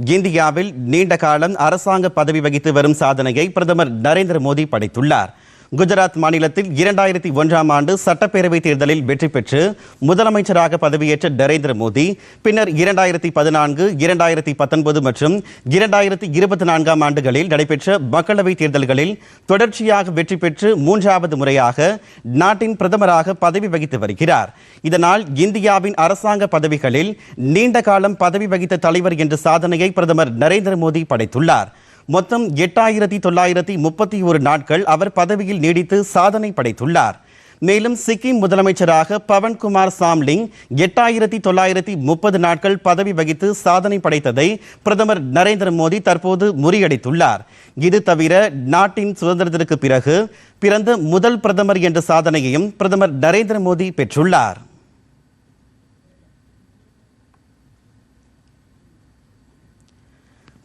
இந்தியாவில் நீண்ட காலம் அரசாங்க பதவி வகித்து வரும் சாதனையை பிரதமர் நரேந்திர மோடி படைத்துள்ளார். குஜராத் மாநிலத்தில் 2001ஆம் ஆண்டு சட்டப்பேரவைத் தேர்தலில் வெற்றி பெற்று முதலமைச்சராக பதவியேற்ற நரேந்திர மோடி பின்னர் 2014, 2019 மற்றும் 2024ஆம் ஆண்டுகளில் நடைபெற்ற மக்களவைத் தேர்தல்களில் தொடர்ச்சியாக வெற்றி பெற்று 3வது முறையாக நாட்டின் பிரதமராக பதவி வகித்து வருகிறார். இதனால் இந்தியாவின் அரசாங்க பதவிகளில் நீண்ட காலம் பதவி வகித்த தலைவர் என்ற சாதனையை பிரதமர் நரேந்திர மோடி படைத்துள்ளார். மொத்தம் 8931 நாட்கள் அவர் பதவியில் நீடித்து சாதனை படைத்துள்ளார். மேலும் சிக்கிம் முதலமைச்சராக பவன்குமார் சாம்லிங் 8930 நாட்கள் பதவி வகித்து சாதனை படைத்ததை பிரதமர் நரேந்திர மோடி தற்போது முறியடித்துள்ளார். இது தவிர நாட்டின் சுதந்திரத்திற்கு பிறகு பிறந்த முதல் பிரதமர் என்ற சாதனையையும் பிரதமர் நரேந்திர மோடி பெற்றுள்ளார்.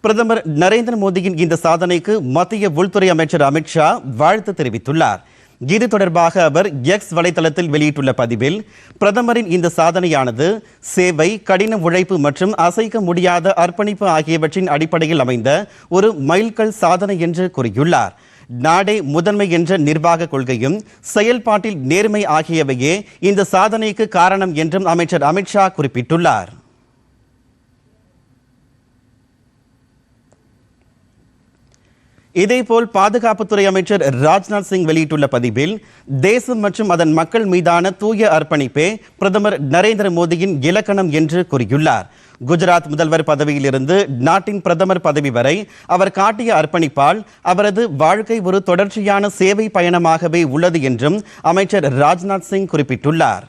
பிரதமர் நரேந்திர மோடியின் இந்த சாதனைக்கு மத்திய உள்துறை அமைச்சர் அமித் ஷா வாழ்த்து தெரிவித்துள்ளார். இது தொடர்பாக அவர் எக்ஸ் வலைதளத்தில் வெளியிட்டுள்ள பதிவில், பிரதமரின் இந்த சாதனையானது சேவை, கடின உழைப்பு மற்றும் அசைக்க முடியாத அர்ப்பணிப்பு ஆகியவற்றின் அடிப்படையில் அமைந்த ஒரு மைல்கல் சாதனை என்று கூறியுள்ளார். நாடே முதன்மை என்ற நிர்வாக கொள்கையும் செயல்பாட்டில் நேர்மை ஆகியவையே இந்த சாதனைக்கு காரணம் என்றும் அமைச்சர் அமித் ஷா குறிப்பிட்டுள்ளார். இதேபோல் பாதுகாப்புத்துறை அமைச்சர் ராஜ்நாத் சிங் வெளியிட்டுள்ள பதிவில், தேசம் மற்றும் அதன் மக்கள் மீதான தூய அர்ப்பணிப்பே பிரதமர் நரேந்திர மோடியின் இலக்கணம் என்று கூறியுள்ளார். குஜராத் முதல்வர் பதவியிலிருந்து நாட்டின் பிரதமர் பதவி வரை அவர் காட்டிய அர்ப்பணிப்பால் அவரது வாழ்க்கை ஒரு தொடர்ச்சியான சேவை பயணமாகவே உள்ளது என்றும் அமைச்சர் ராஜ்நாத் சிங் குறிப்பிட்டுள்ளார்.